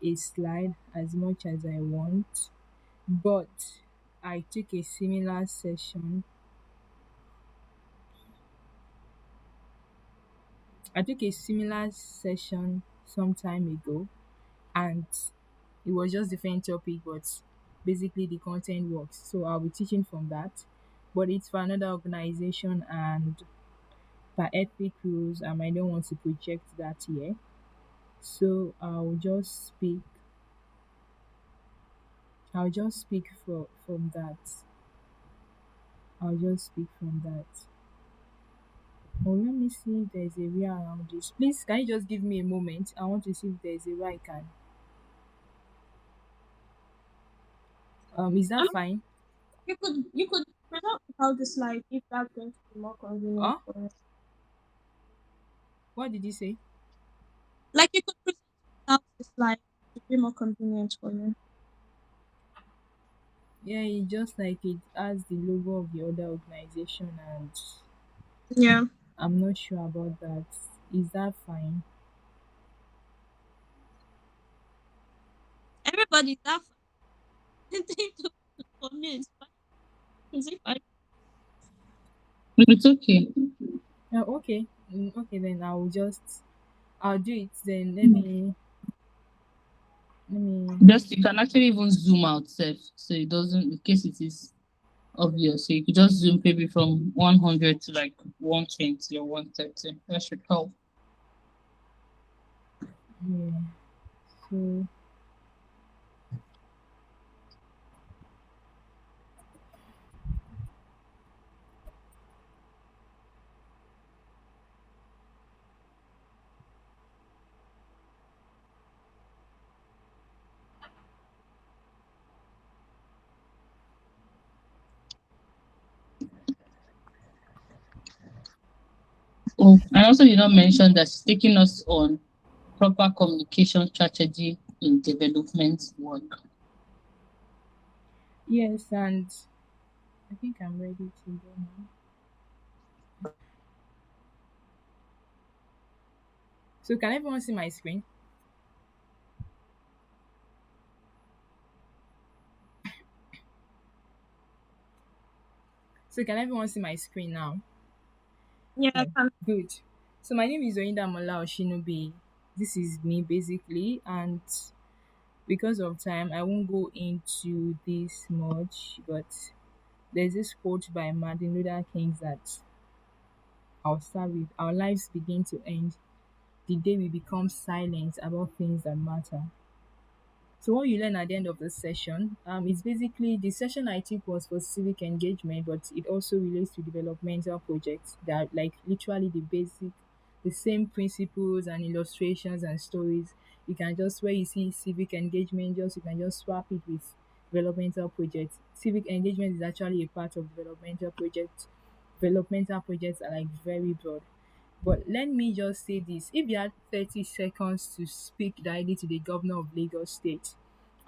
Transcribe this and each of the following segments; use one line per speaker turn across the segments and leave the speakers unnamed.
a slide as much as I want, but I took a similar session. I took a similar session some time ago, and it was just different topic, but basically the content works. So I'll be teaching from that, but it's for another organization, and per ethic rules, I don't want to project that here. So I'll just speak from that. I'll just speak from that. Oh, let me see if there's a way around this. Please, can you just give me a moment? I want to see if there's a way I can. Is that
Um,
fine?
you could present without the slide if that's going to be more convenient
Oh,
for you.
what did you say?
Like you could present without the slide to be more convenient for you.
Yeah, it just like it has the logo of the other organization, and
Yeah.
I'm not sure about that. Is that fine?
Everybody's that for me it's fine. Is it fine?
It's okay.
Okay. Okay, then I'll do it. Then let me.
Just you can actually even zoom out self, so it doesn't in case it is obvious. So you could just zoom maybe from 100 to like 120 or 130. That should help.
Yeah. So
Oh, and also you not mention that she's taking us on proper communication strategy in development work.
yes, and I think I'm ready to go now. So can everyone see my screen? So can everyone see my screen now?
Yeah, I
Yeah,
can.
good. So my name is Oyindamola Osinubi. This is me basically, and because of time, I won't go into this much. But there's this quote by Martin Luther King that I'll start with: "Our lives begin to end the day we become silent about things that matter." So what you learn at the end of the session, it's basically the session I took was for civic engagement, but it also relates to developmental projects that are like literally the same principles and illustrations and stories. You can just where you see civic engagement, just you can just swap it with developmental projects. Civic engagement is actually a part of developmental projects. Developmental projects are like very broad. But let me just say this: if you had 30 seconds to speak directly to the governor of Lagos State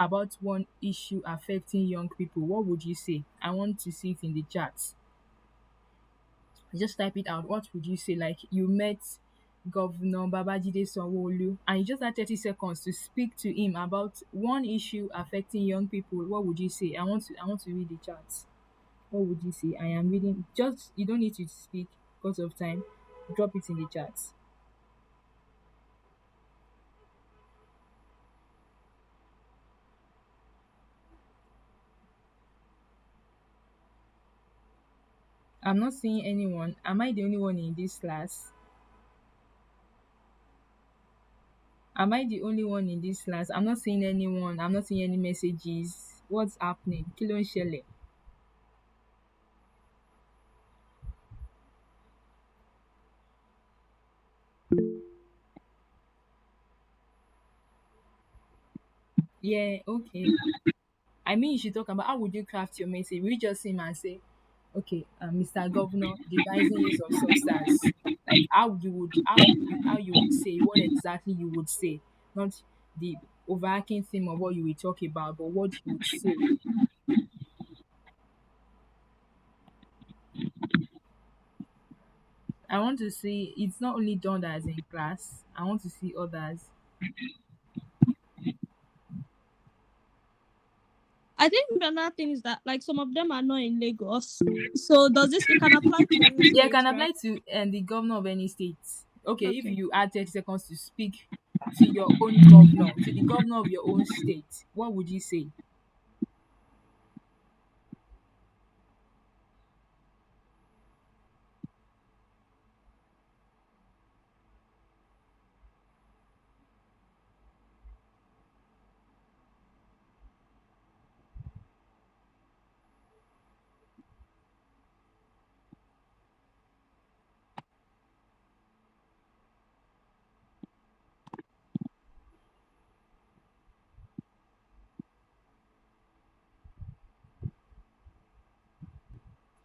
about one issue affecting young people, what would you say? I want to see it in the chat. Just type it out. What would you say? Like you met Governor Babajide Sanwo-Olu and you just had 30 seconds to speak to him about one issue affecting young people. What would you say? I want to read the chat. What would you say? I am reading. Just you don't need to speak because of time. Drop it in the chat. I'm not seeing anyone. Am I the only one in this class? Am I the only one in this class? I'm not seeing anyone. I'm not seeing any messages. What's happening? Kí ló ń ṣẹlẹ̀? Yeah, okay. I mean, you should talk about how would you craft your message? We just him and say, okay, Mr. Governor, the rising use of substance. Like how you would say what exactly you would say, not the overarching theme of what you will talk about, but what you would say. I want to see it's not only done as in class. I want to see others.
I think another thing is that like some of them are not in Lagos. So does this it can apply to any
Yeah,
state,
can
right?
apply to the governor of any state. Okay, if
Okay.
you add 30 seconds to speak to your own governor, to the governor of your own state, what would you say?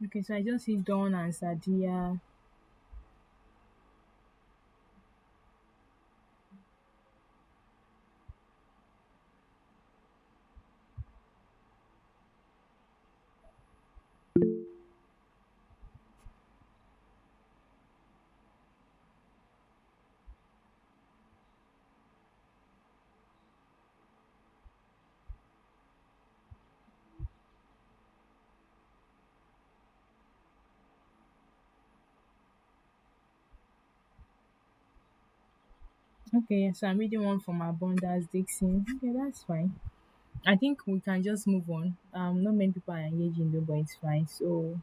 Okay, so I just see Dawn and Sadia. Okay, so I'm reading one from Abundance Dixon. Okay, that's fine. I think we can just move on. Not many people are engaging though, but it's fine. So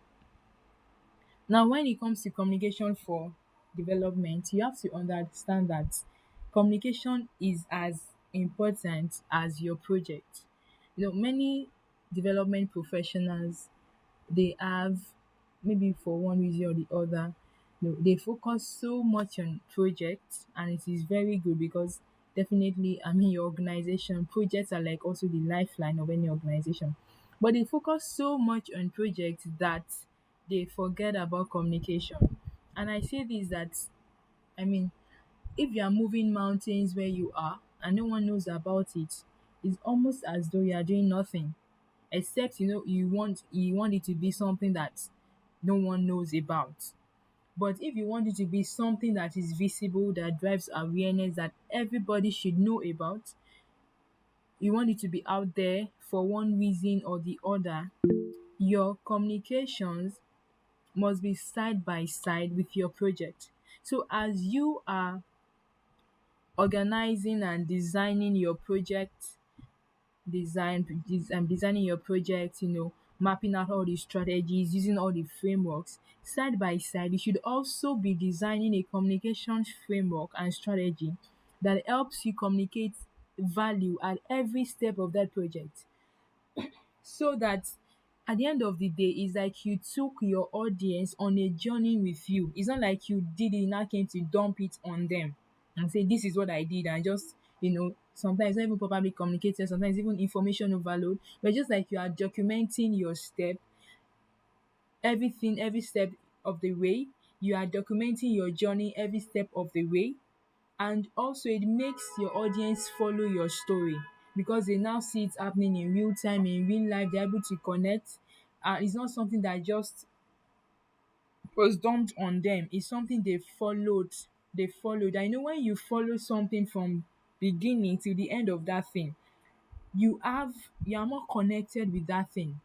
now, when it comes to communication for development, you have to understand that communication is as important as your project. Many development professionals, they have, maybe for one reason or the other, they focus so much on projects, and it is very good because definitely, I mean, your organization projects are like also the lifeline of any organization, but they focus so much on projects that they forget about communication. And I say this that, I mean, if you are moving mountains where you are and no one knows about it, it's almost as though you are doing nothing, except you want it to be something that no one knows about. But if you want it to be something that is visible, that drives awareness, that everybody should know about, you want it to be out there for one reason or the other, your communications must be side by side with your project. So as you are organizing and designing your project, designing your project, mapping out all the strategies, using all the frameworks side by side, you should also be designing a communication framework and strategy that helps you communicate value at every step of that project, so that at the end of the day, it's like you took your audience on a journey with you. It's not like you did it, now came to dump it on them and say, this is what I did, and just, sometimes not even properly communicated, sometimes even information overload, but just like you are documenting your step, everything, every step of the way. You are documenting your journey every step of the way, and also it makes your audience follow your story because they now see it happening in real time, in real life. They're able to connect. It's not something that just was dumped on them. It's something they followed. I know when you follow something from beginning to the end of that thing, you are more connected with that thing.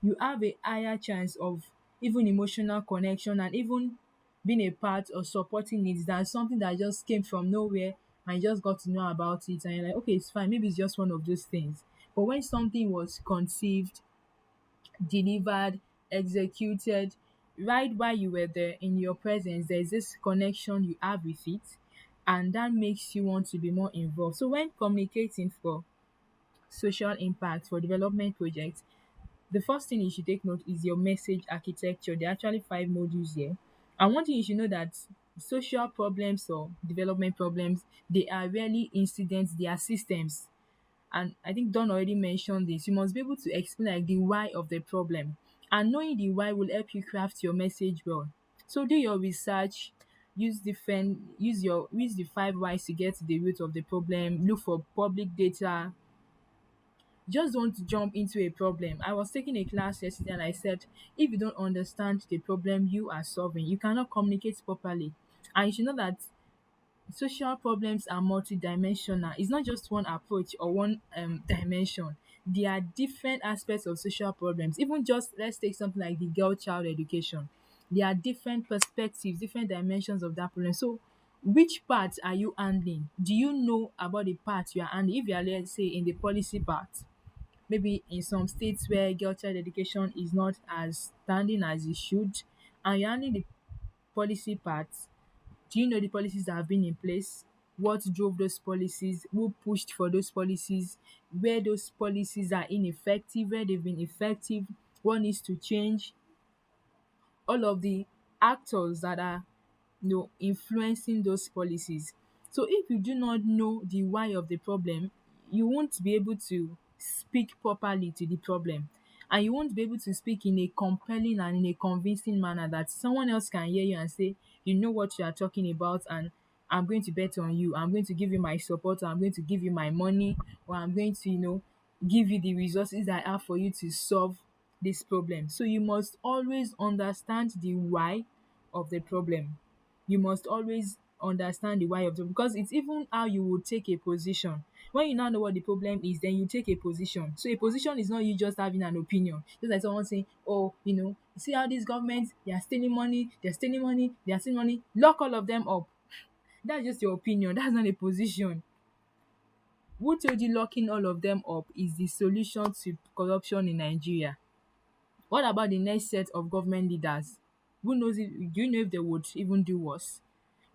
You have a higher chance of even emotional connection, and even being a part or supporting it, than something that just came from nowhere and you just got to know about it and you're like, okay, it's fine, maybe it's just one of those things. But when something was conceived, delivered, executed, right while you were there in your presence, there's this connection you have with it, and that makes you want to be more involved. So when communicating for social impact for development projects, the first thing you should take note is your message architecture. There are actually 5 modules here. And one thing you should know, that social problems or development problems, they are rarely incidents, they are systems. And I think Don already mentioned this. You must be able to explain like the why of the problem. And knowing the why will help you craft your message well. So do your research, use the 5 whys to get to the root of the problem, look for public data. Just don't jump into a problem. I was taking a class yesterday and I said, if you don't understand the problem you are solving, you cannot communicate properly. And you should know that social problems are multidimensional. It's not just one approach or one dimension. There are different aspects of social problems. Even just let's take something like the girl child education. There are different perspectives, different dimensions of that problem. So which part are you handling? Do you know about the part you are handling? If you are, let's say, in the policy part, maybe in some states where girl child education is not as standing as it should, and you're handling the policy part, do you know the policies that have been in place? What drove those policies? Who pushed for those policies? Where those policies are ineffective? Where they've been effective? What needs to change? All of the actors that are influencing those policies. So if you do not know the why of the problem, you won't be able to speak properly to the problem, and you won't be able to speak in a compelling and in a convincing manner that someone else can hear you and say, you know what you are talking about, and I'm going to bet on you, I'm going to give you my support, or I'm going to give you my money, or I'm going to give you the resources I have for you to solve this problem. So you must always understand the why of the problem. You must always understand the why of the, because it's even how you will take a position. When you now know what the problem is, then you take a position. So a position is not you just having an opinion. Just like someone saying, oh, you see how these governments, they are stealing money, they're stealing money, they are stealing money, lock all of them up. That's just your opinion. That's not a position. Who told you locking all of them up is the solution to corruption in Nigeria? What about the next set of government leaders? Who knows if, do you know if they would even do worse?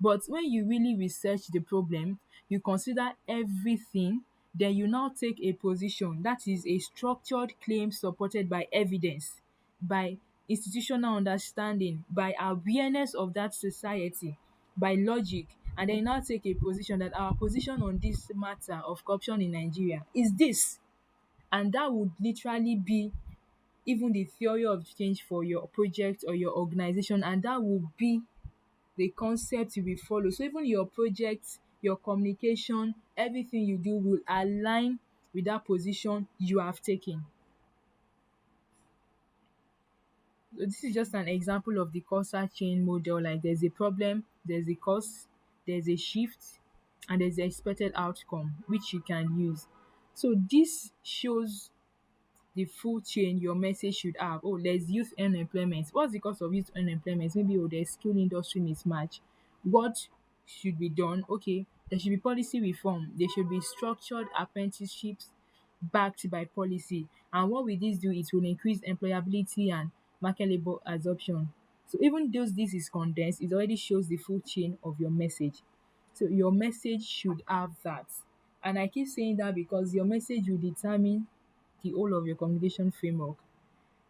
But when you really research the problem, you consider everything, then you now take a position. That is a structured claim supported by evidence, by institutional understanding, by awareness of that society, by logic, and then you now take a position that our position on this matter of corruption in Nigeria is this. And that would literally be even the theory of change for your project or your organization, and that will be the concept you will follow. So even your project, your communication, everything you do will align with that position you have taken. So this is just an example of the causal chain model. Like there's a problem, there's a cause, there's a shift, and there's the expected outcome which you can use. So this shows the full chain your message should have. Oh, there's youth unemployment. What's the cause of youth unemployment? Maybe there's skill industry mismatch. What should be done? Okay, there should be policy reform. There should be structured apprenticeships backed by policy. And what will this do? It will increase employability and market labor absorption. So even though this is condensed, it already shows the full chain of your message. So your message should have that. And I keep saying that because your message will determine the whole of your communication framework.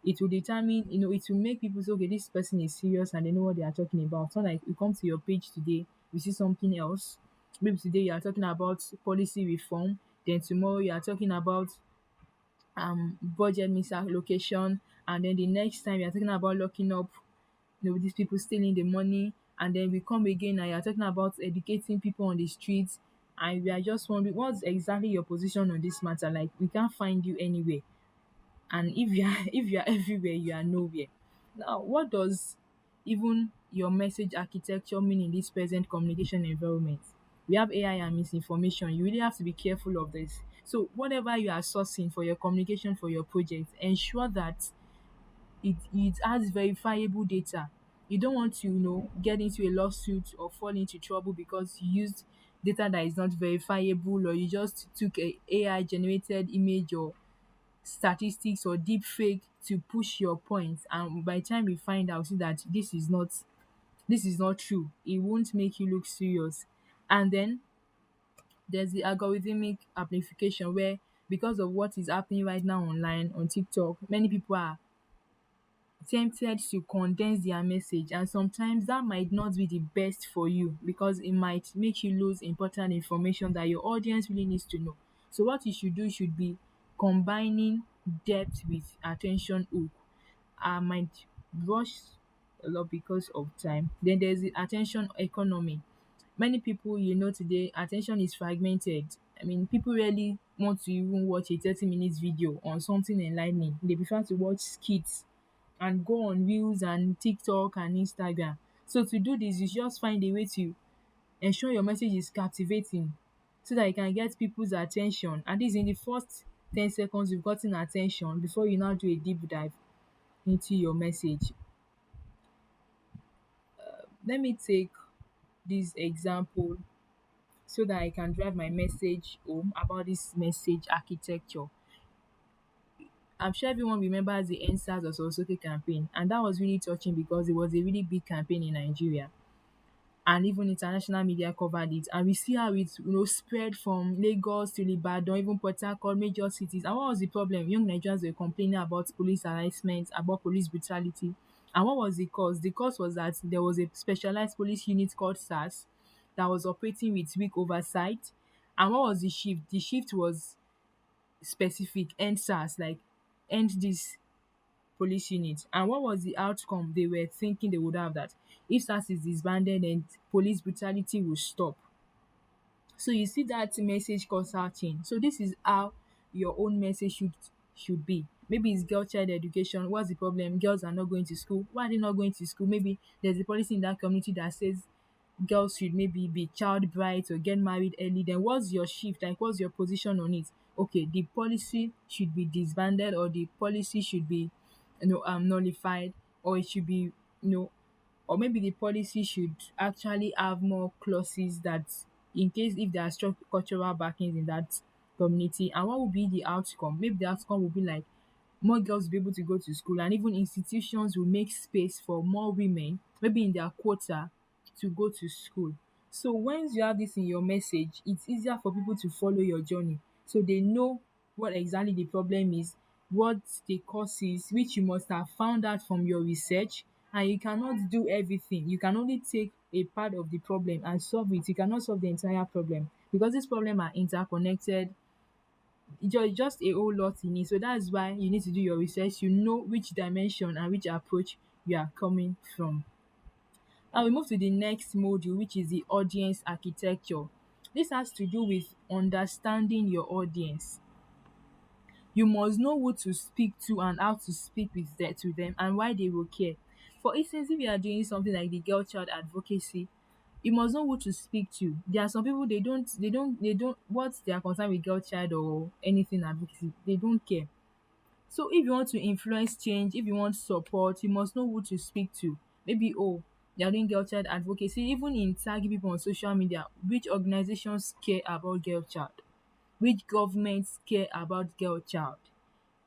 It will determine, it will make people say, okay, this person is serious and they know what they are talking about. It's not like you come to your page today, you see something else. Maybe today you are talking about policy reform, then tomorrow you are talking about budget misallocation, and then the next time you are talking about locking up these people stealing the money, and then we come again and you're talking about educating people on the streets, and we are just wondering what's exactly your position on this matter. Like we can't find you anywhere, and if you are if you are everywhere, you are nowhere. Now what does even your message architecture mean in this present communication environment? We have AI and misinformation. You really have to be careful of this. So whatever you are sourcing for your communication for your project, ensure that it has verifiable data. You don't want to get into a lawsuit or fall into trouble because you used data that is not verifiable, or you just took a AI generated image or statistics or deep fake to push your point, and by the time we find out, see that this is not true. It won't make you look serious. And then there's the algorithmic amplification, where because of what is happening right now online on TikTok, many people are tempted to condense their message, and sometimes that might not be the best for you because it might make you lose important information that your audience really needs to know. So what you should do should be combining depth with attention hook. I might rush a lot because of time. Then there's the attention economy. Many people, today attention is fragmented. I mean, people rarely want to even watch a 30 minutes video on something enlightening. They prefer to watch skits and go on reels and TikTok and Instagram. So to do this, you just find a way to ensure your message is captivating so that you can get people's attention. And this in the first 10 seconds you've gotten attention before you now do a deep dive into your message. Let me take this example so that I can drive my message home about this message architecture. I'm sure everyone remembers the NSAS or Ososoke campaign, and that was really touching because it was a really big campaign in Nigeria, and even international media covered it. And we see how it spread from Lagos to Ibadan, even Port Harcourt, major cities. And what was the problem? Young Nigerians were complaining about police harassment, about police brutality. And what was the cause? The cause was that there was a specialized police unit called SARS that was operating with weak oversight. And what was the shift? The shift was specific: end SARS, like end this police unit. And what was the outcome? They were thinking they would have that if SARS is disbanded and police brutality will stop. So you see that message consulting. So this is how your own message should be. Maybe it's girl child education. What's the problem? Girls are not going to school. Why are they not going to school? Maybe there's a policy in that community that says girls should maybe be child brides or get married early. Then what's your shift? Like what's your position on it? Okay, the policy should be disbanded, or the policy should be nullified, or it should be or maybe the policy should actually have more clauses that in case if there are strong cultural backings in that community. And what would be the outcome? Maybe the outcome will be like more girls will be able to go to school, and even institutions will make space for more women, maybe in their quota, to go to school. So once you have this in your message, it's easier for people to follow your journey, so they know what exactly the problem is, what the cause is, which you must have found out from your research. And you cannot do everything. You can only take a part of the problem and solve it. You cannot solve the entire problem because these problems are interconnected. Just a whole lot in it. So that's why you need to do your research. You know which dimension and which approach you are coming from. Now we move to the next module, which is the audience architecture. This has to do with understanding your audience. You must know who to speak to and how to speak to them and why they will care. For instance, if you are doing something like the girl child advocacy, you must know who to speak to. There are some people they don't what they are concerned with girl child or anything advocacy, they don't care. So if you want to influence change, if you want support, you must know who to speak to. Maybe they are doing girl child advocacy, even in tagging people on social media, which organizations care about girl child, which governments care about girl child,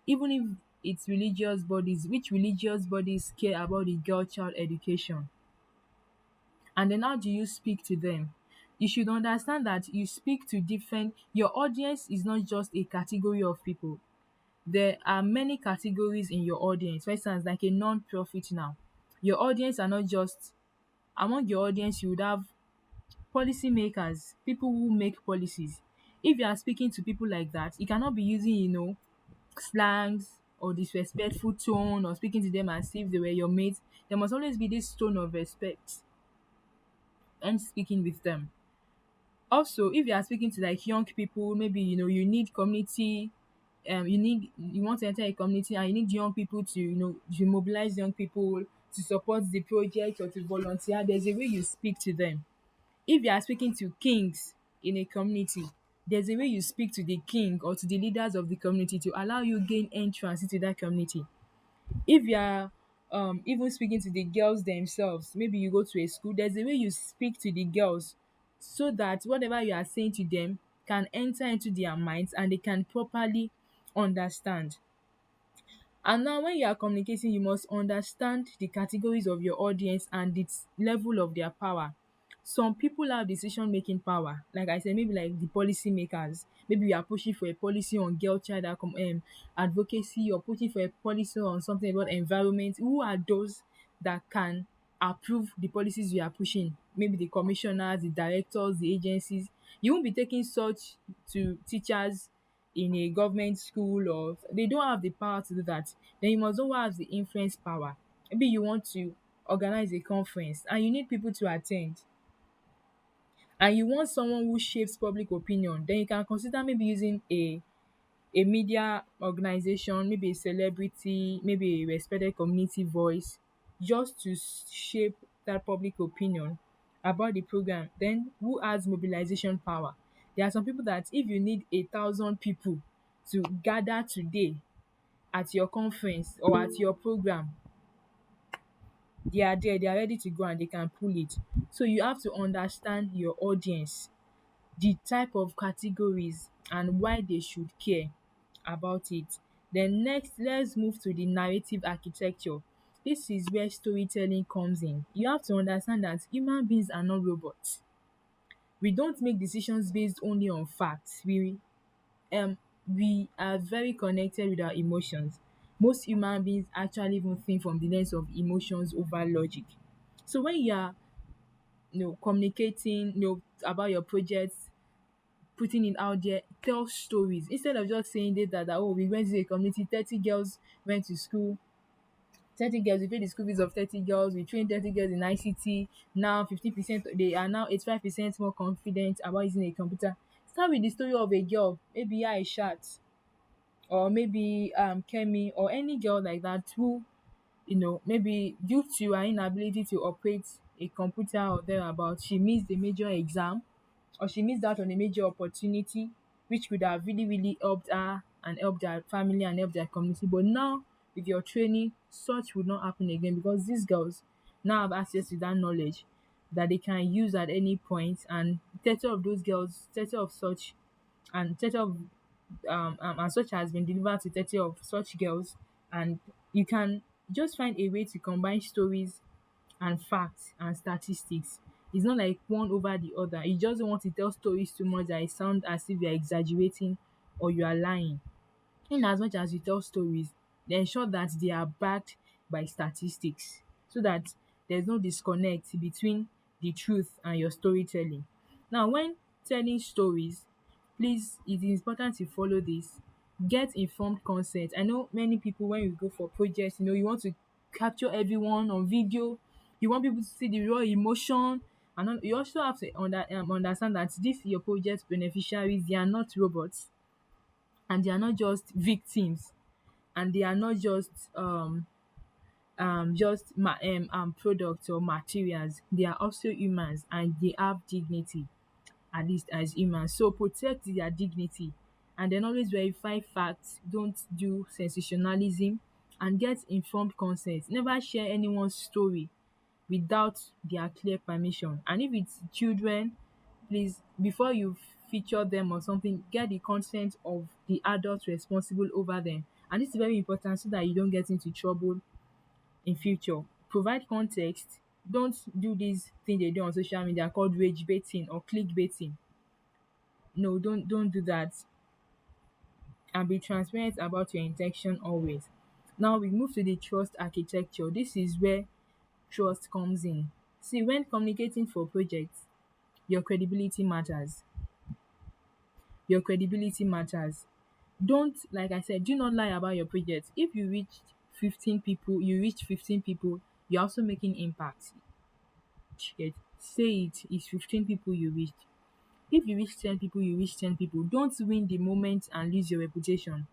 even if it's religious bodies, which religious bodies care about the girl child education. And then how do you speak to them? You should understand that you speak to different your audience is not just a category of people. There are many categories in your audience. For instance, like a non-profit now. Your audience are not just among your audience, you would have policy makers, people who make policies. If you are speaking to people like that, you cannot be using, slangs or disrespectful tone or speaking to them as if they were your mates. There must always be this tone of respect and speaking with them. Also, if you are speaking to like young people, maybe you need community, you want to enter a community and you need young people to to mobilize young people to support the project or to volunteer. There's a way you speak to them. If you are speaking to kings in a community, there's a way you speak to the king or to the leaders of the community to allow you gain entrance into that community. If you are even speaking to the girls themselves, maybe you go to a school, there's a way you speak to the girls so that whatever you are saying to them can enter into their minds and they can properly understand. And now when you are communicating, you must understand the categories of your audience and its level of their power. Some people have decision making power. Like I said, maybe like the policy makers. Maybe you are pushing for a policy on girl child advocacy, or pushing for a policy on something about environment. Who are those that can approve the policies you are pushing? Maybe the commissioners, the directors, the agencies. You won't be taking such to teachers in a government school, or they don't have the power to do that. Then you must know who has the influence power. Maybe you want to organize a conference and you need people to attend, and you want someone who shapes public opinion, then you can consider maybe using a media organization, maybe a celebrity, maybe a respected community voice, just to shape that public opinion about the program, then who has mobilization power. There are some people that if you need 1,000 people to gather today at your conference or at your program, they are there, they are ready to go and they can pull it. So you have to understand your audience, the type of categories and why they should care about it. Then next, let's move to the narrative architecture. This is where storytelling comes in. You have to understand that human beings are not robots. We don't make decisions based only on facts. Um we are very connected with our emotions. Most human beings actually even think from the lens of emotions over logic. So when you are communicating about your projects, putting it out there, tell stories instead of just saying data that oh, we went to a community, 30 girls went to school, 30 girls, we paid the school fees of 30 girls, we trained 30 girls in ICT. Now 50%, they are now 85% more confident about using a computer. Start with the story of a girl, maybe Aishat, or maybe Kemi, or any girl like that who, maybe due to her inability to operate a computer or thereabout, she missed a major exam, or she missed out on a major opportunity which could have really, really helped her and helped her family and helped their community. But now, with your training, such would not happen again because these girls now have access to that knowledge that they can use at any point. And 30 of those girls, 30 of such, and 30 of and such has been delivered to 30 of such girls. And you can just find a way to combine stories and facts and statistics. It's not like one over the other. You just don't want to tell stories too much that it sound as if you're exaggerating or you are lying. In as much as you tell stories, they ensure that they are backed by statistics so that there's no disconnect between the truth and your storytelling. Now, when telling stories, please, it is important to follow this. Get informed consent. I know many people, when you go for projects, you want to capture everyone on video. You want people to see the raw emotion. And you also have to understand that this your project beneficiaries, they are not robots, and they are not just victims, and they are not just products or materials. They are also humans and they have dignity, at least as humans. So protect their dignity and then always verify facts. Don't do sensationalism, and get informed consent. Never share anyone's story without their clear permission. And if it's children, please, before you feature them or something, get the consent of the adult responsible over them. And this is very important so that you don't get into trouble in future. Provide context. Don't do this thing they do on social media called rage baiting or clickbaiting. No, don't do that. And be transparent about your intention always. Now we move to the trust architecture. This is where trust comes in. See, when communicating for projects, your credibility matters. Your credibility matters. Don't, like I said, do not lie about your project. If you reached 15 people, you're also making impact. Yes. Say it's 15 people you reached. If you reach 10 people, you reach 10 people. Don't win the moment and lose your reputation.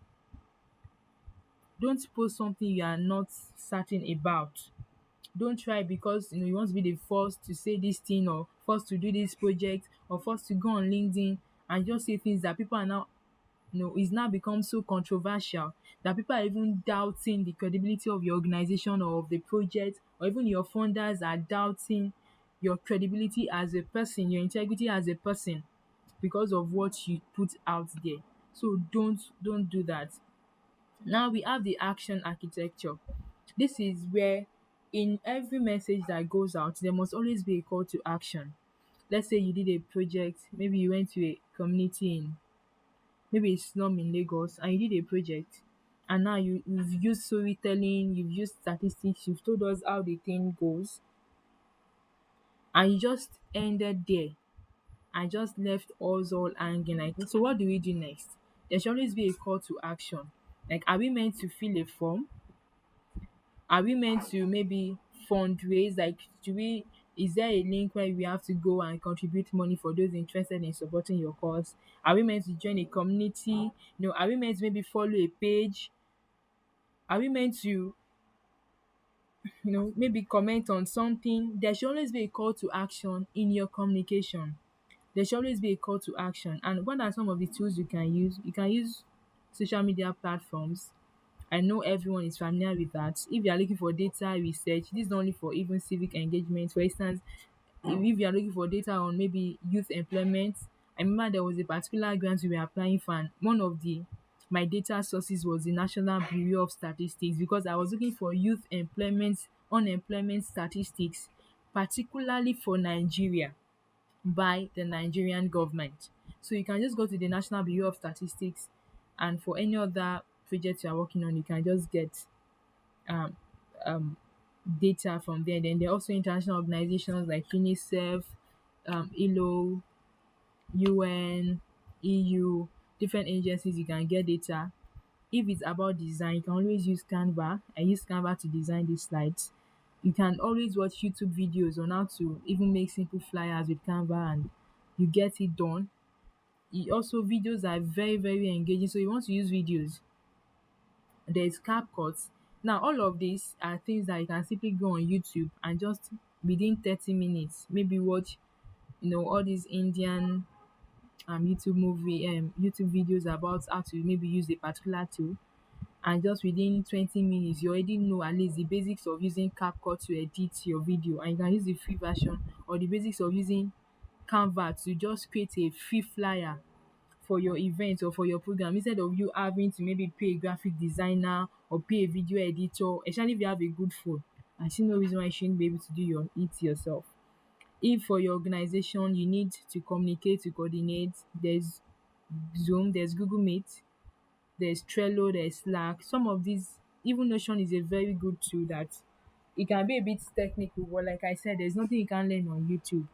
Don't post something you are not certain about. Don't try because you want to be the first to say this thing, or first to do this project, or first to go on LinkedIn and just say things that people are now, it's now become so controversial that people are even doubting the credibility of your organization or of the project, or even your funders are doubting your credibility as a person, your integrity as a person, because of what you put out there. So don't do that. Now we have the action architecture. This is where in every message that goes out, there must always be a call to action. Let's say you did a project, maybe you went to a community in maybe a slum in Lagos, and you did a project, and now you've used storytelling, you've used statistics, you've told us how the thing goes, and you just ended there and just left us all hanging. Like, so what do we do next? There should always be a call to action. Like, are we meant to fill a form? Are we meant to maybe fundraise? Like, do we, is there a link where we have to go and contribute money for those interested in supporting your cause? Are we meant to join a community? Are we meant to maybe follow a page? Are we meant to maybe comment on something, there should always be a call to action in your communication. There should always be a call to action. And what are some of the tools you can use? You can use social media platforms. I know everyone is familiar with that. If you are looking for data research, this is not only for even civic engagement. For instance, if you are looking for data on maybe youth employment, I remember there was a particular grant we were applying for, and one of the my data sources was the National Bureau of Statistics, because I was looking for youth employment, unemployment statistics, particularly for Nigeria, by the Nigerian government. So you can just go to the National Bureau of Statistics, and for any other project you are working on, you can just get um, um, data from there. Then there are also international organizations like UNICEF, ILO, UN, EU, different agencies. You can get data. If it's about design, you can always use Canva. I use Canva to design these slides. You can always watch YouTube videos on how to even make simple flyers with Canva, and you get it done. Also, videos are very, very engaging. So you want to use videos, there's CapCut. Now, all of these are things that you can simply go on YouTube and just within 30 minutes, maybe watch, all these Indian YouTube videos about how to maybe use a particular tool. And just within 20 minutes, you already know at least the basics of using CapCut to edit your video. And you can use the free version, or the basics of using Canva to just create a free flyer for your event or for your program, instead of you having to maybe pay a graphic designer or pay a video editor, especially if you have a good phone. I see no reason why you shouldn't be able to do it yourself. If for your organization you need to communicate, to coordinate, there's Zoom, there's Google Meet, there's Trello, there's Slack. Some of these, even Notion is a very good tool that it can be a bit technical, but like I said, there's nothing you can learn on YouTube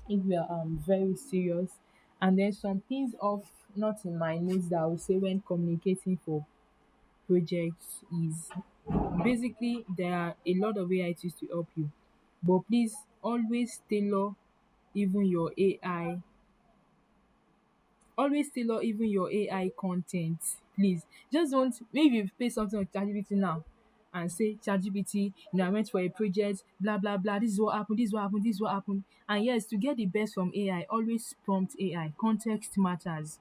if you are very serious. And then some things off not in my notes that I would say when communicating for projects is, basically there are a lot of AI tools to help you, but please always tailor even your AI always tailor even your AI content. Please, just don't, maybe you pay something on ChatGPT now and say, ChatGPT, I went for a project, blah blah blah, this is what happened, this is what happened, this is what happened. And yes, to get the best from AI, always prompt AI. Context matters.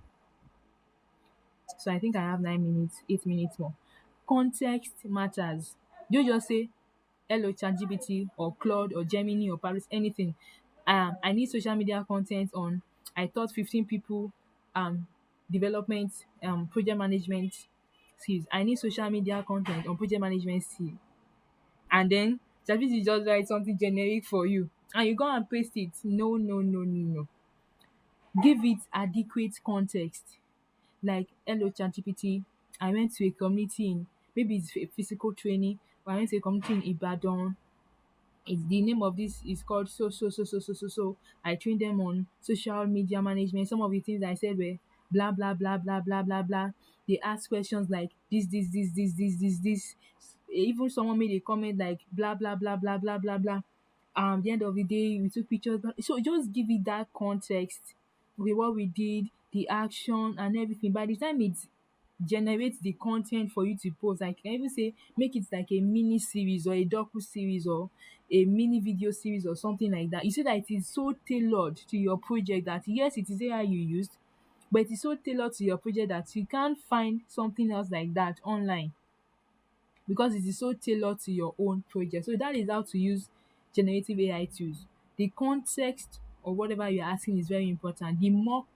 So I think I have 9 minutes, 8 minutes more. Context matters. Don't just say, hello ChatGPT or Claude or Gemini or Paris, anything. I need social media content on, I taught 15 people development project management skills. I need social media content on project management skill. And then ChatGPT just write something generic for you and you go and paste it. No, no, no, no, no. Give it adequate context. Like, hello ChatGPT, I went to a community in, maybe it's a physical training, or I went to a community in Ibadan. It's the name of this is called so. I trained them on social media management. Some of the things I said were blah blah blah blah blah blah blah. They asked questions like this. Even someone made a comment like blah blah blah blah blah blah blah. The end of the day, we took pictures. So just give it that context. Okay, what we did, the action and everything. By the time it's generate the content for you to post, I can even say make it like a mini series or a docu series or a mini video series or something like that. You see that it is so tailored to your project that yes, it is AI you used, but it is so tailored to your project that you can't find something else like that online, because it is so tailored to your own project. So that is how to use generative AI tools. The context or whatever you're asking is very important. The more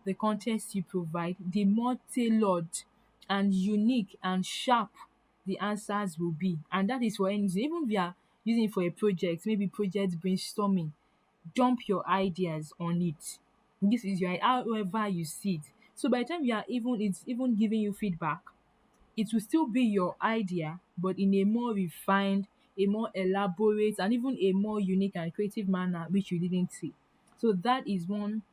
the context you provide, the more tailored and unique and sharp the answers will be. And that is for anything. Even if you are using it for a project, maybe project brainstorming, dump your ideas on it. This is your, however you see it. So by the time you are even, it's even giving you feedback, it will still be your idea, but in a more refined, a more elaborate, and even a more unique and creative manner which you didn't see. So that is one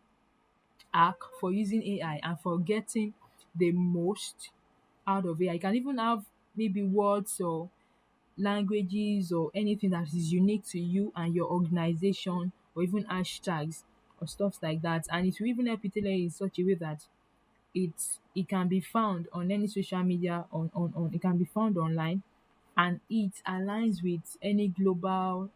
hack for using AI and for getting the most out of AI. You can even have maybe words or languages or anything that is unique to you and your organization, or even hashtags or stuff like that. And it will even help you tailor it in such a way that it can be found on any social media, on it can be found online and it aligns with any global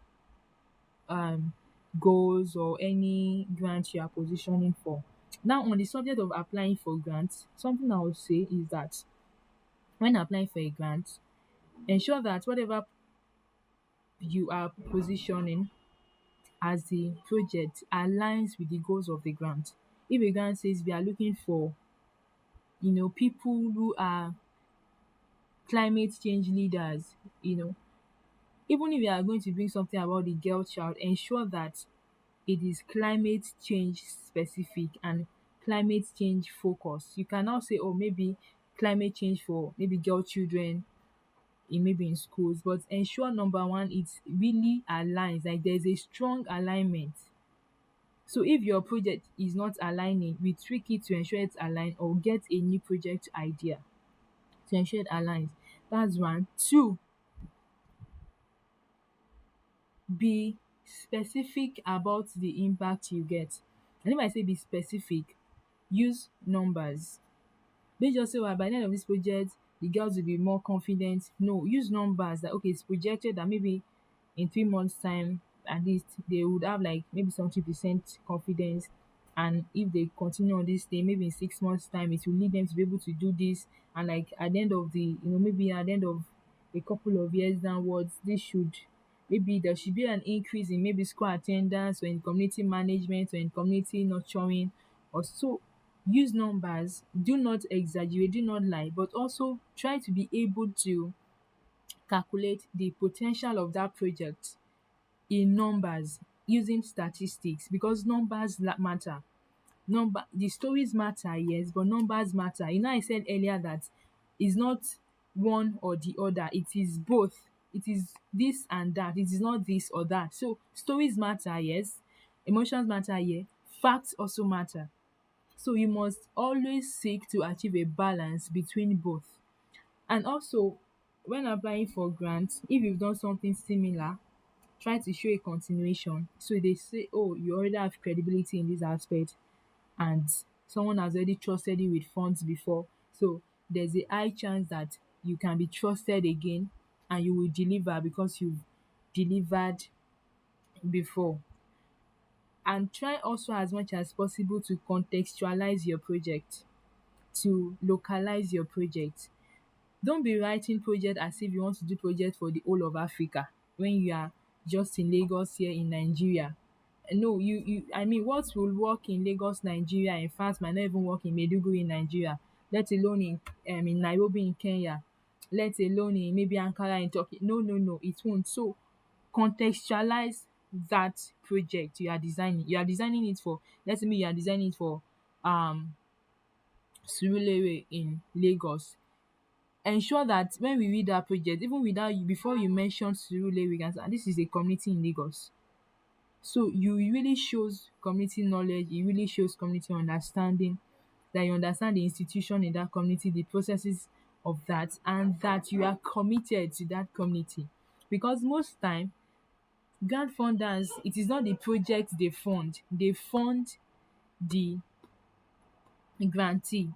um goals or any grant you are positioning for. Now, on the subject of applying for grants, something I would say is that when applying for a grant, ensure that whatever you are positioning as the project aligns with the goals of the grant. If a grant says we are looking for, people who are climate change leaders, even if you are going to bring something about the girl child, ensure that it is climate change specific and climate change focused. You cannot say, oh, maybe climate change for maybe girl children in maybe in schools, but ensure number one, it really aligns, like there's a strong alignment. So if your project is not aligning, we tweak it to ensure it's aligned or get a new project idea to ensure it aligns. That's one. Two, be specific about the impact you get. And if I say be specific, use numbers. Don't just say, well, by the end of this project, the girls will be more confident. No, use numbers that, okay, it's projected that maybe in 3 months' time, at least they would have like maybe 70% confidence. And if they continue on this thing, maybe in 6 months' time, it will lead them to be able to do this. And like at the end of maybe at the end of a couple of years downwards, maybe there should be an increase in maybe school attendance or in community management or in community nurturing or so. Use numbers, do not exaggerate, do not lie, but also try to be able to calculate the potential of that project in numbers using statistics, because numbers matter. The stories matter, yes, but numbers matter. I said earlier that it's not one or the other, it is both. It is this and that, it is not this or that. So stories matter, yes, emotions matter, yeah, facts also matter. So you must always seek to achieve a balance between both. And also, when applying for grants, if you've done something similar, try to show a continuation. So they say, oh, you already have credibility in this aspect and someone has already trusted you with funds before. So there's a high chance that you can be trusted again and you will deliver because you've delivered before. And try also as much as possible to contextualize your project, to localize your project. Don't be writing project as if you want to do project for the whole of Africa when you are just in Lagos here in Nigeria. No, what will work in Lagos, Nigeria, in fact might not even work in Maiduguri in Nigeria, let alone in Nairobi in Kenya, let alone in maybe Ankara in Turkey. No, no, no, it won't. So contextualize that project you are designing. You are designing it for, let's say you are designing it for um Surulere in Lagos. Ensure that when we read that project, even without you, before you mention Surulere, we can say, this is a community in Lagos. So you really shows community knowledge, it really shows community understanding, that you understand the institution in that community, the processes of that, and that you are committed to that community. Because most time, grant funders, it is not the project they fund the grantee,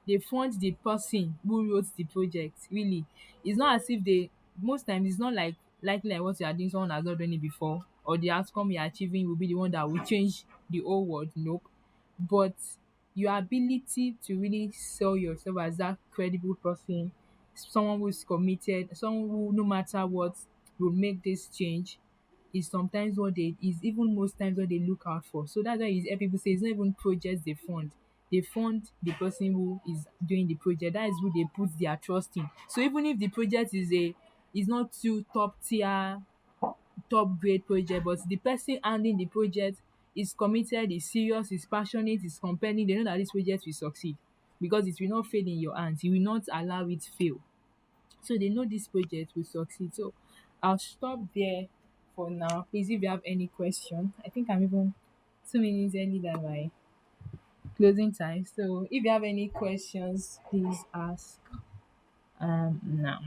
dey fund the person who wrote the project. Really, it's not as if they, most times it's not like likely like what you are doing someone has not done it before, or the outcome you are achieving will be the one that will change the whole world. Nope. But your ability to really sell yourself as that credible person, someone who is committed, someone who no matter what will make this change, is sometimes what they is even most times what they look out for. So that's why you hear people say it's not even projects they fund the person who is doing the project. That is who they put their trust in. So even if the project is not too top tier, top grade project, but the person handling the project is committed, is serious, is passionate, is compelling, they know that this project will succeed because it will not fail in your hands. You will not allow it fail. So they know this project will succeed. So I'll stop there for now. Please, if you have any question, I think I'm even 2 minutes early than my closing time. So if you have any questions, please ask now.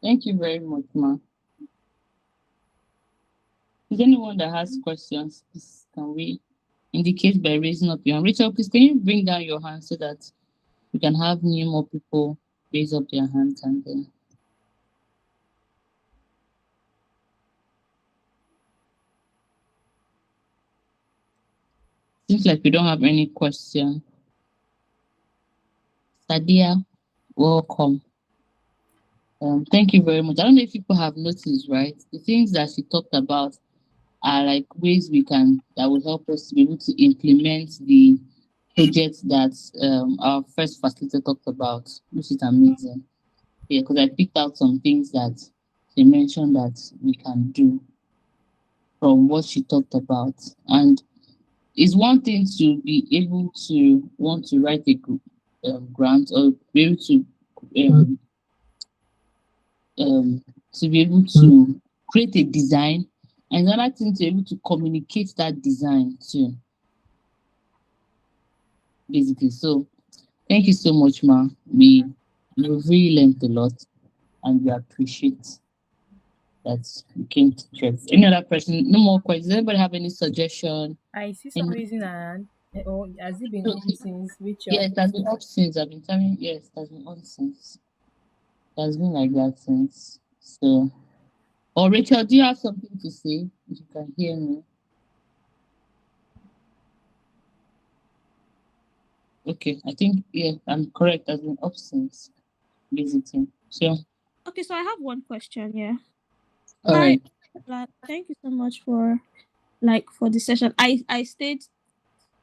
Thank you very much, ma. Is anyone that has questions, please can we indicate by raising up your hand? Rachel, please can you bring down your hand so that we can have new more people raise up their hands and then seems like we don't have any question. Sadia, welcome. Thank you very much. I don't know if people have noticed, right? The things that she talked about are like ways we can that will help us to be able to implement the project that our first facilitator talked about, which is amazing. Yeah, because I picked out some things that she mentioned that we can do from what she talked about. And it's one thing to be able to want to write a grant or be able um, um, to be able to create a design, and another thing to be able to communicate that design too, basically. So thank you so much, ma. We've really learned a lot, and we appreciate that you came to church. Any other person? No more questions. Does anybody have any suggestion?
I see some
Any?
reason and or has it been
So,
on since
yeah,
Rachel?
it has been up since. I've been telling. Yes, it has been on since. It has been like that since. So, or Rachel, do you have something to say? If you can hear me. Okay, I think yeah, I'm correct. Has been up since visiting. So,
Okay, so I have one question here.
all
Hi,
right.
thank you so much for for the session. I stayed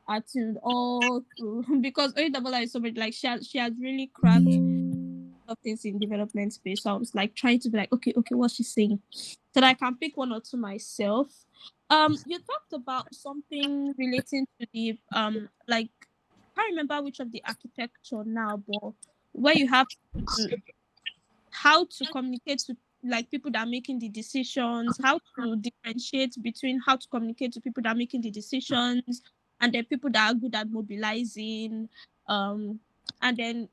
attuned all through because Oyindamola is somebody like she has really cracked of things in development space. So I was like trying to be like, okay, what's she saying? So that I can pick one or two myself. You talked about something relating to the like I can't remember which of the architecture now, but where you have to how to communicate to like people that are making the decisions, how to differentiate between how to communicate to people that are making the decisions and then people that are good at mobilizing. And then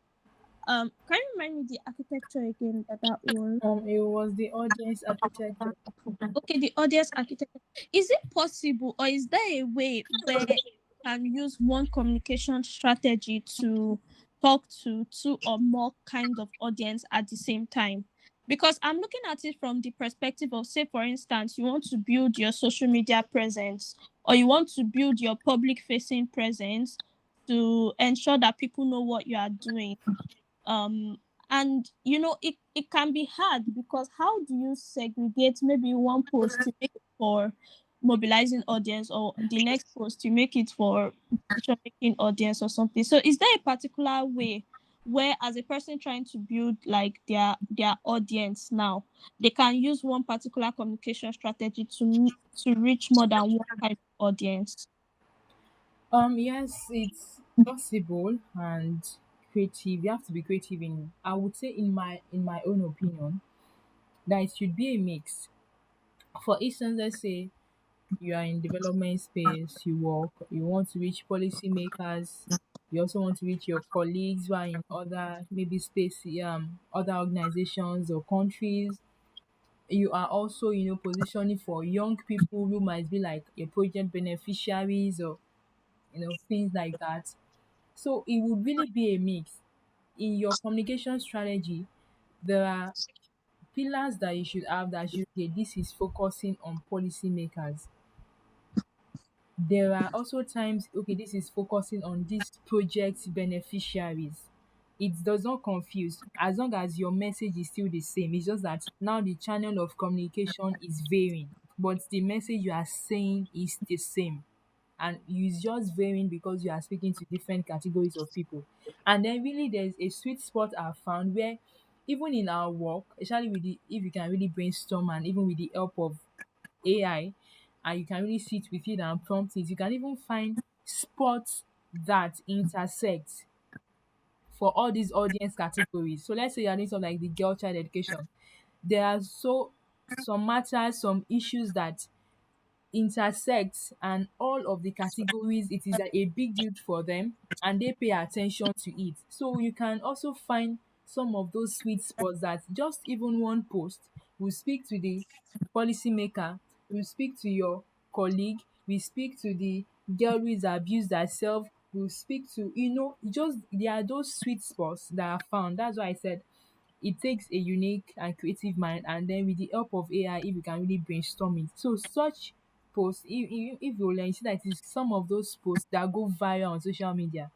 can you remind me the architecture again that was?
It was the audience architecture.
Okay, the audience architecture. Is it possible or is there a way where you can use one communication strategy to talk to two or more kind of audience at the same time? Because I'm looking at it from the perspective of, say, for instance, you want to build your social media presence or you want to build your public facing presence to ensure that people know what you are doing. um and it can be hard because how do you segregate maybe one post to make it for mobilizing audience or the next post to make it for decision making audience or something? So is there a particular way where as a person trying to build like their audience now they can use one particular communication strategy to reach more than one kind of audience?
Yes, it's possible and creative. You have to be creative in. I would say, in my own opinion, that it should be a mix. For instance, let's say you are in development space, you work, you want to reach policymakers, you also want to reach your colleagues who are in other maybe space, other organizations or countries. You are also, positioning for young people who might be like your project beneficiaries or things like that. So it would really be a mix. In your communication strategy, there are pillars that you should have that should, okay, this is focusing on policymakers. There are also times, okay, this is focusing on these project beneficiaries. It does not confuse as long as your message is still the same. It's just that now the channel of communication is varying, but the message you are saying is the same. And it's just varying because you are speaking to different categories of people. And then really there's a sweet spot I've found where even in our work, especially with the if you can really brainstorm and even with the help of AI, and you can really sit with it and prompt it, you can even find spots that intersect for all these audience categories. So let's say you're doing something like the girl child education. There are some matters, some issues that intersect, and all of the categories, it is a big deal for them and they pay attention to it. So you can also find some of those sweet spots that just even one post will speak to the policymaker, will speak to your colleague, will speak to the girl who is abused herself, will speak to, just there are those sweet spots that are found. That's why I said it takes a unique and creative mind, and then with the help of AI, if you can really brainstorm it. So such posts, if you learn, you see that it is some of those posts that go viral on social media,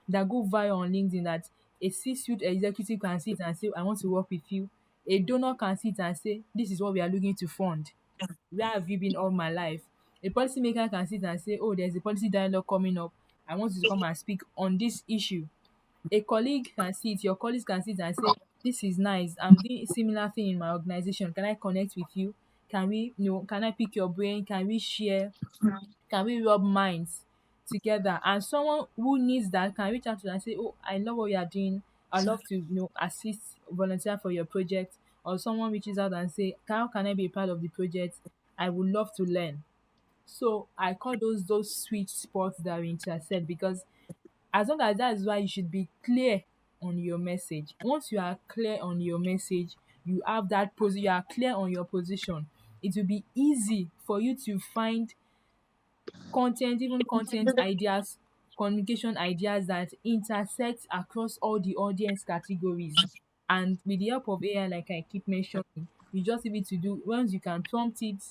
that go viral on LinkedIn, that a C-suite executive can sit and say, I want to work with you. A donor can sit and say, this is what we are looking to fund. Where have you been all my life? A policymaker can sit and say, oh, there's a policy dialogue coming up. I want you to come and speak on this issue. A colleague can sit, your colleagues can sit and say, this is nice. I'm doing a similar thing in my organization. Can I connect with you? Can we, can I pick your brain? Can we share? Can we rub minds together? And someone who needs that can reach out to you and say, oh, I love what you are doing. I love to, assist, volunteer for your project. Or someone reaches out and say, how can I be a part of the project? I would love to learn. So I call those sweet spots that we intersect, because as long as that is why you should be clear on your message. Once you are clear on your message, you have that you are clear on your position, it will be easy for you to find even content ideas, communication ideas that intersect across all the audience categories. And with the help of AI, like I keep mentioning, you just need to do, once you can prompt it,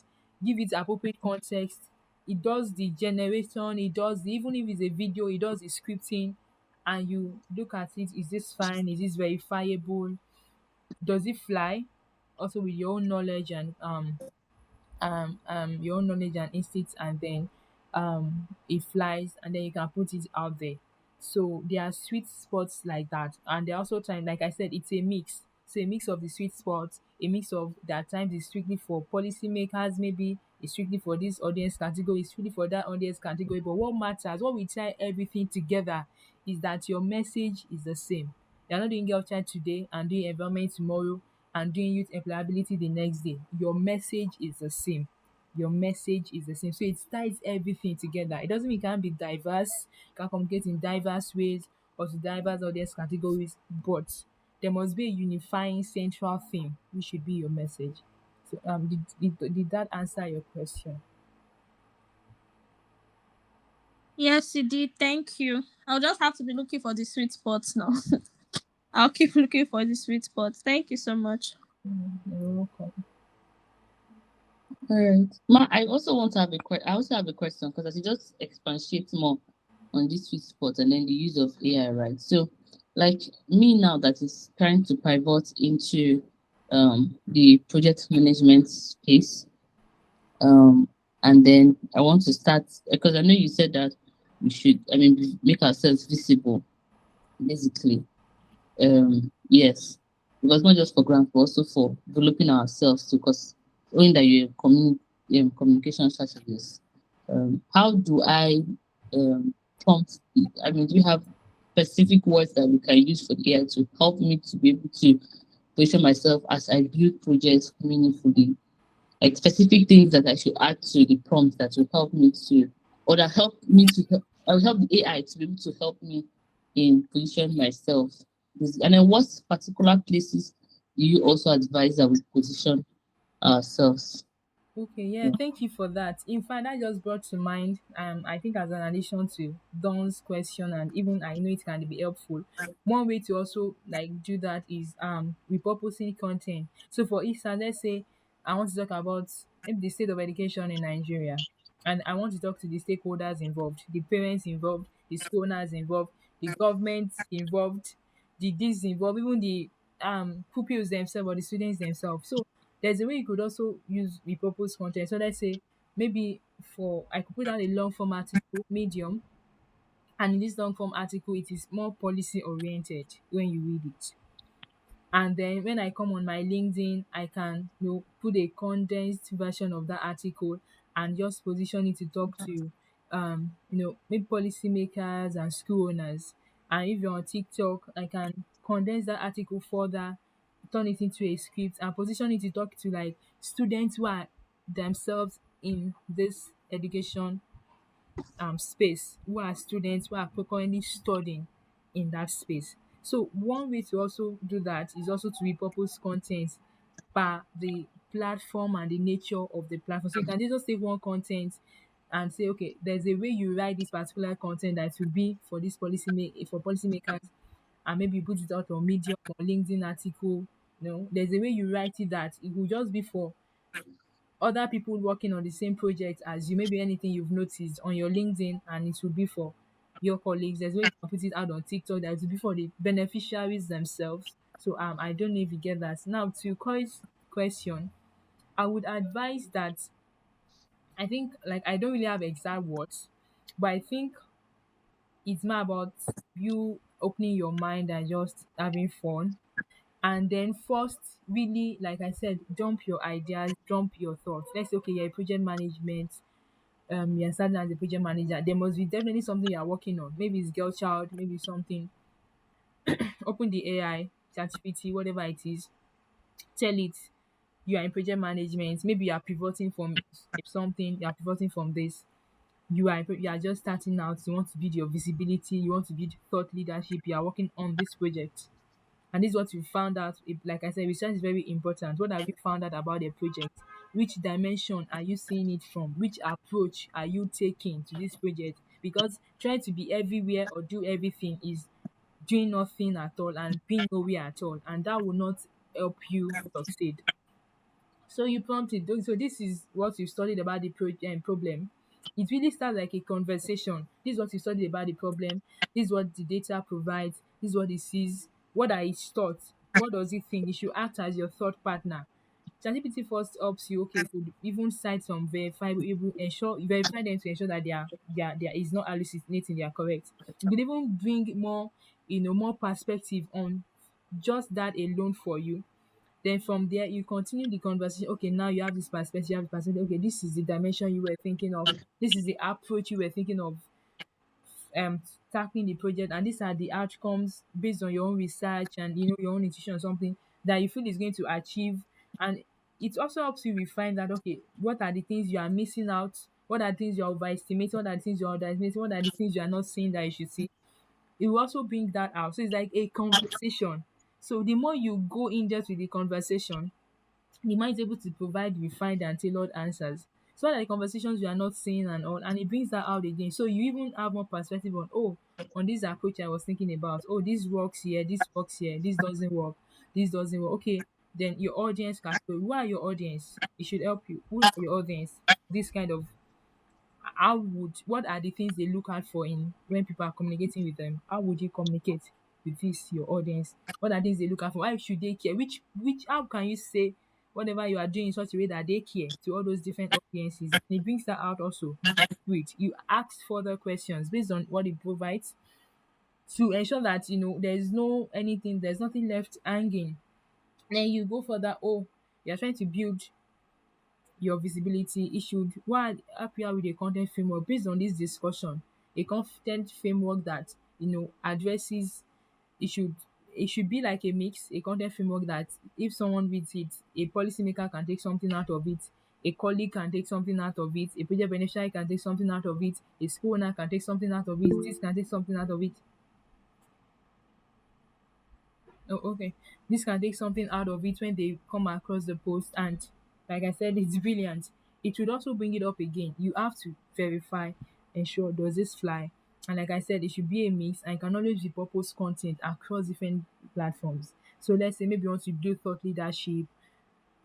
give it appropriate context, it does the generation, it does even if it's a video, it does the scripting, and you look at it, is this fine? Is this verifiable? Does it fly? Also with your own knowledge and your own knowledge and instincts, and then it flies, and then you can put it out there. So there are sweet spots like that, and there are also times, like I said, it's a mix. It's a mix of the sweet spots, a mix of that times it's strictly for policymakers, maybe it's strictly for this audience category, it's strictly for that audience category. But what matters, what we tie everything together, is that your message is the same. You're not doing girl child today and doing environment tomorrow and doing youth employability the next day. Your message is the same. Your message is the same. So it ties everything together. It doesn't mean you can't be diverse, you can communicate in diverse ways or to diverse audience categories, but there must be a unifying central theme, which should be your message. So did that answer your question?
Yes, it did. Thank you. I'll just have to be looking for the sweet spots now. I'll keep looking for the sweet spots. Thank you so much.
You're welcome.
All right. Ma, I also want to have I also have a question because as you just expatiate more on this sweet spot and then the use of AI, right? So, like me now that is trying to pivot into the project management space, um, and then I want to start because I know you said that we should, I mean, make ourselves visible, basically. Yes, because not just for grants, but also for developing ourselves too. Because knowing that you're a communication strategist, how do I prompt? I mean, do you have specific words that we can use for the AI to help me to be able to position myself as I build projects meaningfully? Like specific things that I should add to the prompt that will help me to, or that help me to help, I will help the AI to be able to help me in position myself. And then what particular places do you also advise that we position ourselves?
Okay, yeah,
Yeah.
thank you for that. In fact, that just brought to mind, I think as an addition to Don's question, and even I know it can be helpful. One way to also like do that is repurposing content. So for instance, let's say I want to talk about maybe the state of education in Nigeria, and I want to talk to the stakeholders involved, the parents involved, the school owners involved, the government involved, the this involved, even the pupils themselves or the students themselves. So there's a way you could also use repurpose content. So let's say maybe for I could put out a long form article, medium, and in this long form article it is more policy oriented when you read it. And then when I come on my LinkedIn, I can put a condensed version of that article and just position it to talk to maybe policymakers and school owners. And if you're on TikTok, I can condense that article further, turn it into a script and position it to talk to like students who are themselves in this education space, who are students who are currently studying in that space. So one way to also do that is also to repurpose content per the platform and the nature of the platform. So you can just take one content and say, okay, there's a way you write this particular content that will be for this for policymakers, and maybe you put it out on Medium or LinkedIn article. There's a way you write it that it will just be for other people working on the same project as you. Maybe anything you've noticed on your LinkedIn, and it will be for your colleagues. There's a way you can put it out on TikTok that it will be for the beneficiaries themselves. So I don't know if you get that. Now to Koi's question, I would advise that I think, like, I don't really have exact words, but I think it's more about you opening your mind and just having fun. And then first, really, like I said, dump your ideas, dump your thoughts. Let's say, okay, you're a project management, you're starting as a project manager. There must be definitely something you're working on. Maybe it's girl child, maybe something. Open the AI, ChatGPT, whatever it is. Tell it you are in project management. Maybe you are pivoting from something, you are pivoting from this. You are just starting out. You want to build your visibility, you want to build thought leadership, you are working on this project. And this is what you found out. Like I said, research is very important. What have you found out about the project? Which dimension are you seeing it from? Which approach are you taking to this project? Because trying to be everywhere or do everything is doing nothing at all and being nowhere at all. And that will not help you succeed. So you prompted. So this is what you studied about the problem. It really starts like a conversation. This is what you studied about the problem. This is what the data provides. This is what it sees. What are its thoughts? What does it think? It should act as your thought partner. ChatGPT first helps you, okay, to even cite some verifiable, able ensure verify them to ensure that they are is not hallucinating, they are correct. You could even bring more, more perspective on just that alone for you. Then from there, you continue the conversation. Okay, now you have this perspective, you have the perspective. Okay, this is the dimension you were thinking of. This is the approach you were thinking of um tackling the project, and these are the outcomes based on your own research and your own intuition or something that you feel is going to achieve. And it also helps you refine that, okay, what are the things you are missing out, what are the things you are overestimating, what are the things you are underestimating, what are the things you are not seeing that you should see. It will also bring that out. So it's like a conversation. So the more you go in depth with the conversation, the mind is able to provide refined and tailored answers. So what are the conversations you are not seeing and all, and it brings that out again. So you even have more perspective on, oh, on this approach I was thinking about. Oh, this works here, this doesn't work, this doesn't work. Okay, then your audience category. Who are your audience? It should help you. Who are your audience? This kind of what are the things they look out for in when people are communicating with them? How would you communicate with this your audience? What are things they look out for? Why should they care? Which how can you say whatever you are doing in such a way that they care to all those different audiences? And it brings that out also. Wait, you ask further questions based on what it provides to ensure that there's nothing left hanging. Then you go further. Oh, you're trying to build your visibility. It should Why appear with a content framework based on this discussion, a content framework that addresses. It should it should be like a mix, a content framework that if someone reads it, a policymaker can take something out of it, a colleague can take something out of it, a project beneficiary can take something out of it, a school owner can take something out of it, this can take something out of it. Oh, okay. This can take something out of it when they come across the post, and like I said, it's brilliant. It would also bring it up again. You have to verify, ensure does this fly, and like I said, it should be a mix and can always repurpose content across different platforms. So let's say maybe you want to do thought leadership,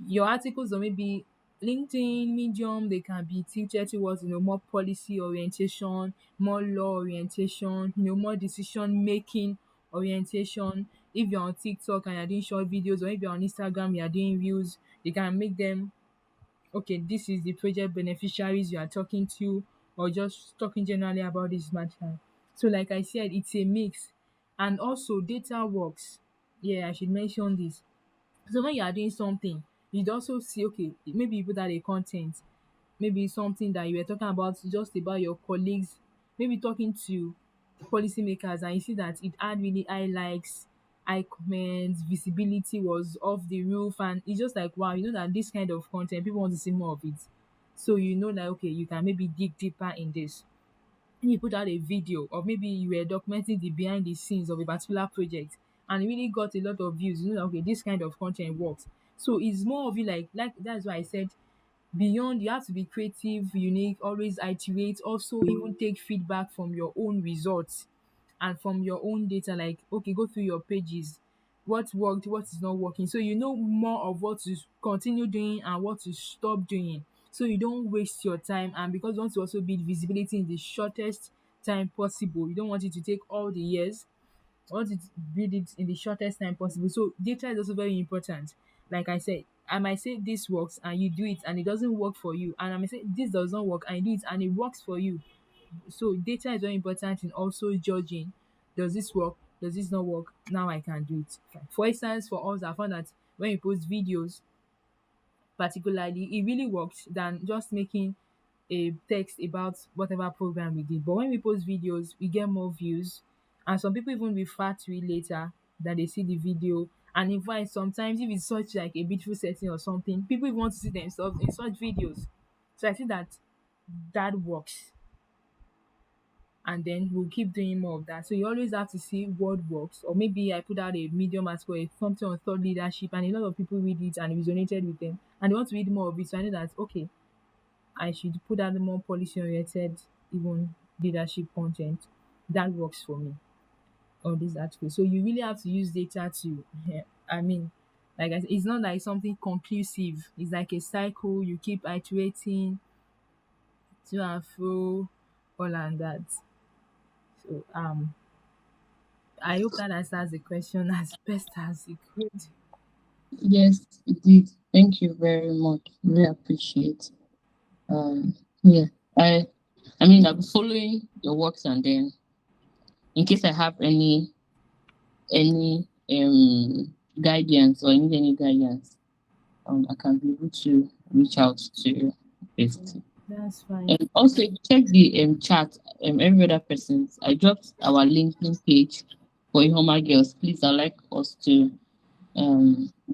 your articles on maybe LinkedIn, Medium, they can be tilted towards more policy orientation, more law orientation, more decision making orientation. If you're on TikTok and you're doing short videos, or if you're on Instagram, you're doing reels, they can make them, okay, this is the project beneficiaries you are talking to, or just talking generally about this matter. So like I said, it's a mix. And also data works. Yeah, I should mention this. So when you are doing something, you'd also see, okay, maybe you put out a content, maybe something that you were talking about just about your colleagues, maybe talking to policymakers, and you see that it had really high likes, high comments, visibility was off the roof, and it's just like, wow, that this kind of content, people want to see more of it. So like, okay, you can maybe dig deeper in this. You put out a video, or maybe you were documenting the behind the scenes of a particular project, and it really got a lot of views, you know that okay, this kind of content works. So it's more of you like that's why I said beyond you have to be creative, unique, always iterate, also even take feedback from your own results and from your own data. Like, okay, go through your pages, what worked, what is not working, so you know more of what to continue doing and what to stop doing, so you don't waste your time. And because you want to also build visibility in the shortest time possible, you don't want it to take all the years, you want it to build it in the shortest time possible. So data is also very important. Like I said, I might say this works and you do it and it doesn't work for you, and I might say this does not work and you do it and it works for you. So data is very important in also judging, does this work, does this not work, now I can do it. For instance, for us, I found that when you post videos particularly, it really works than just making a text about whatever program we did. But when we post videos, we get more views, and some people even refer to it later that they see the video. And in fact, sometimes if it's such like a beautiful setting or something, people even want to see themselves in such videos. So I think that that works, and then we'll keep doing more of that. So you always have to see what works. Or maybe I put out a medium article, something on thought leadership, and a lot of people read it and it resonated with them, and they want to read more of it. So I know that okay, I should put out more policy oriented, even leadership content. That works for me on this article. So you really have to use data to, I mean, like I said, it's not like something conclusive. It's like a cycle. You keep iterating to and fro, all and that. So I hope that answers the question as best as it could.
Yes, it did. Thank you very much. Really appreciate. Yeah, I, I mean, I'm following your works, and then in case I have any guidance or need any guidance, I can be able to reach out to you. Basically.
That's fine.
And also, if you check the chat, every other person's, I dropped our LinkedIn page for Ihoma Girls. Please, I'd like us to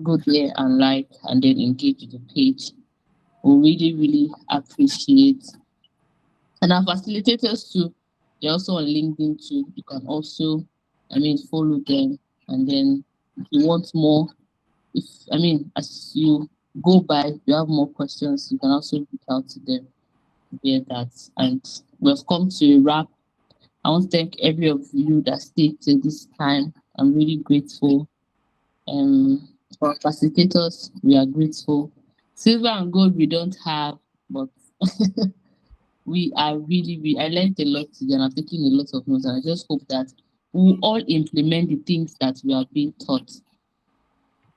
go there and like and then engage with the page. We really, really appreciate. And our facilitators too, they're also on LinkedIn too. You can also, follow them. And then if you want more, if as you go by, you have more questions, you can also reach out to them via that. And we've come to a wrap. I want to thank every of you that stayed till this time. I'm really grateful. For our facilitators, we are grateful. Silver and gold we don't have, but we are I learned a lot today and I'm taking a lot of notes, and I just hope that we all implement the things that we are being taught.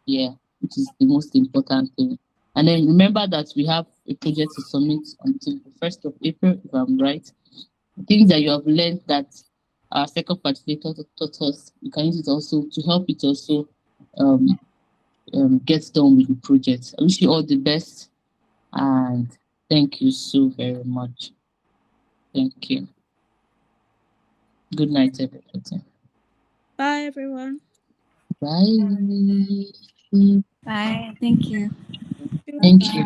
Yeah, which is the most important thing. And then remember that we have a project to submit until the 1st of April, if I'm right. The things that you have learned that our second facilitator taught us, you can use it also to help it also um, get done with the project. I wish you all the best, and thank you so very much. Thank you. Good night, everybody.
Bye, everyone.
Bye.
Bye. Thank you.
Thank you.